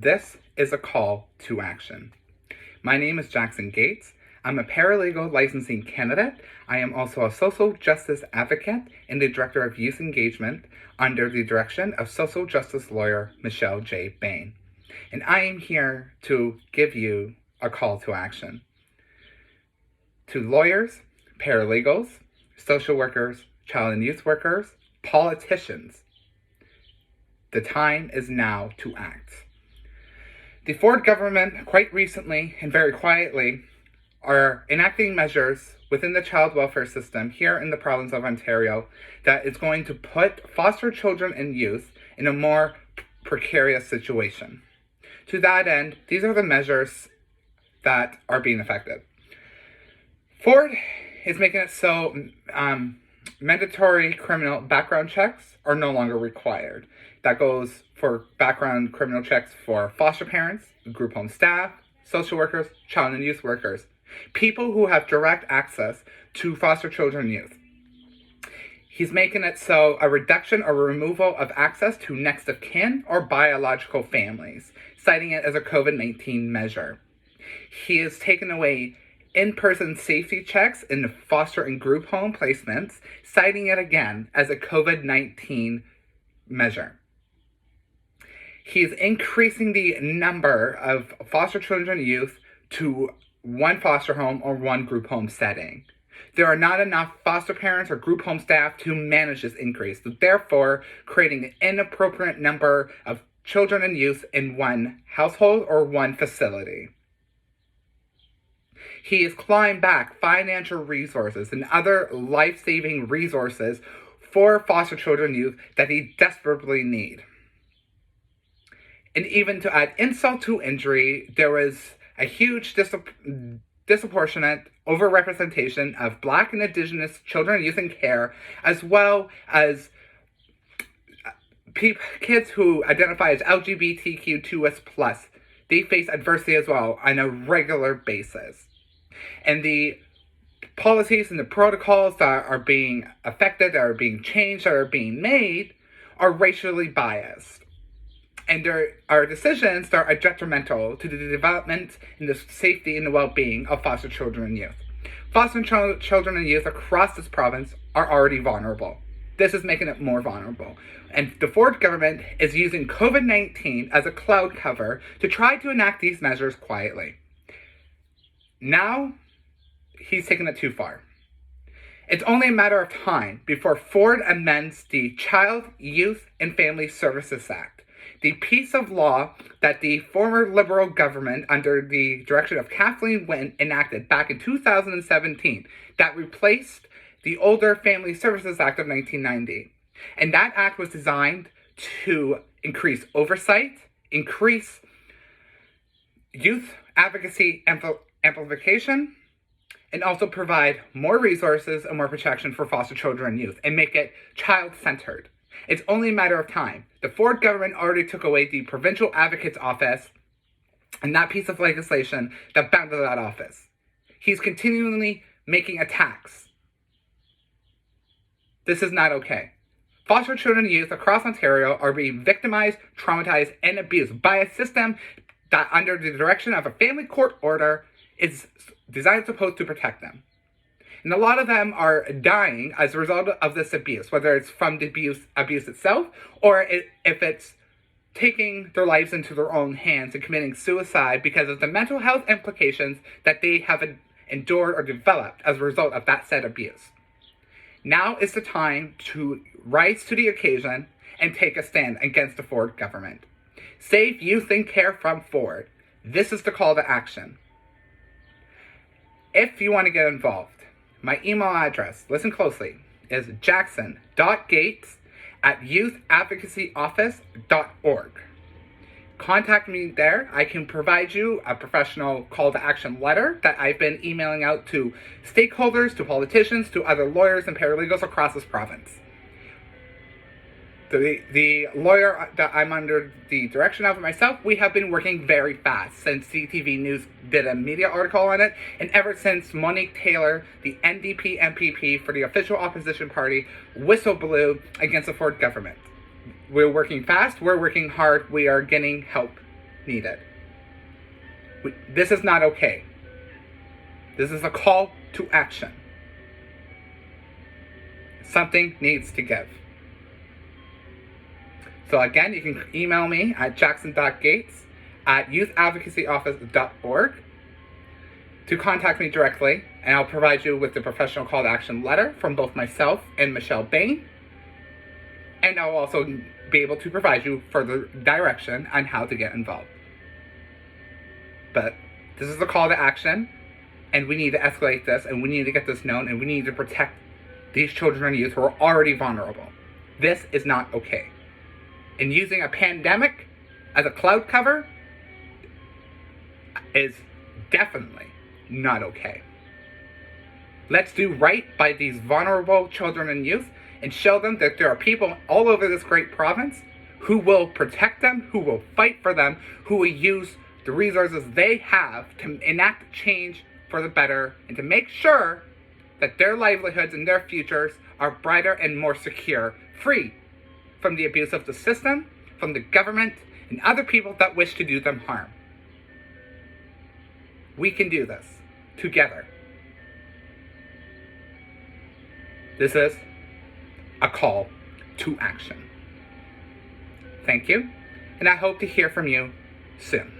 This is a call to action. My name is Jackson Gates. I'm a paralegal licensing candidate. I am also a social justice advocate and the director of youth engagement under the direction of social justice lawyer Michelle J. Bain. And I am here to give you a call to action. To lawyers, paralegals, social workers, child and youth workers, politicians, the time is now to act. The Ford government, quite recently and very quietly, are enacting measures within the child welfare system here in the province of Ontario that is going to put foster children and youth in a more precarious situation. To that end, these are the measures that are being effected. Ford is making it so mandatory criminal background checks are no longer required. That goes for background criminal checks for foster parents, group home staff, social workers, child and youth workers, people who have direct access to foster children and youth. He's making it so a reduction or removal of access to next of kin or biological families, citing it as a COVID-19 measure. He has taken away in-person safety checks in foster and group home placements, citing it again as a COVID-19 measure. He is increasing the number of foster children and youth to one foster home or one group home setting. There are not enough foster parents or group home staff to manage this increase, therefore creating an inappropriate number of children and youth in one household or one facility. He is clawing back financial resources and other life-saving resources for foster children and youth that he desperately needs. And even to add insult to injury, there was a huge disproportionate overrepresentation of Black and Indigenous children and youth in care, as well as kids who identify as LGBTQ2S+. They face adversity as well on a regular basis. And the policies and the protocols that are being affected, that are being changed, that are being made, are racially biased. And there are decisions that are detrimental to the development and the safety and the well-being of foster children and youth. Foster children and youth across this province are already vulnerable. This is making it more vulnerable. And the Ford government is using COVID-19 as a cloud cover to try to enact these measures quietly. Now, he's taken it too far. It's only a matter of time before Ford amends the Child, Youth, and Family Services Act, the piece of law that the former Liberal government, under the direction of Kathleen Wynne, enacted back in 2017 that replaced the older Family Services Act of 1990. And that act was designed to increase oversight, increase youth advocacy amplification, and also provide more resources and more protection for foster children and youth, and make it child-centered. It's only a matter of time. The Ford government already took away the Provincial Advocate's Office and that piece of legislation that bounded that office. He's continually making attacks. This is not okay. Foster children and youth across Ontario are being victimized, traumatized, and abused by a system that, under the direction of a family court order, is designed supposed to protect them. And a lot of them are dying as a result of this abuse, whether it's from the abuse itself, or if it's taking their lives into their own hands and committing suicide because of the mental health implications that they have endured or developed as a result of that said abuse. Now is the time to rise to the occasion and take a stand against the Ford government. Save youth in care from Ford. This is the call to action. If you want to get involved, my email address, listen closely, is jackson.gates@youthadvocacyoffice.org. Contact me there. I can provide you a professional call to action letter that I've been emailing out to stakeholders, to politicians, to other lawyers and paralegals across this province. The lawyer that I'm under the direction of myself, we have been working very fast since CTV News did a media article on it, and ever since Monique Taylor, the NDP MPP for the official opposition party, whistle blew against the Ford government. We're working fast, we're working hard, we are getting help needed. This is not okay. This is a call to action. Something needs to give. So again, you can email me at jackson.gates@youthadvocacyoffice.org to contact me directly, and I'll provide you with the professional call to action letter from both myself and Michelle Bain. And I'll also be able to provide you further direction on how to get involved. But this is a call to action, and we need to escalate this, and we need to get this known, and we need to protect these children and youth who are already vulnerable. This is not okay. And using a pandemic as a cloud cover is definitely not okay. Let's do right by these vulnerable children and youth and show them that there are people all over this great province who will protect them, who will fight for them, who will use the resources they have to enact change for the better and to make sure that their livelihoods and their futures are brighter and more secure, free from the abuse of the system, from the government, and other people that wish to do them harm. We can do this together. This is a call to action. Thank you, and I hope to hear from you soon.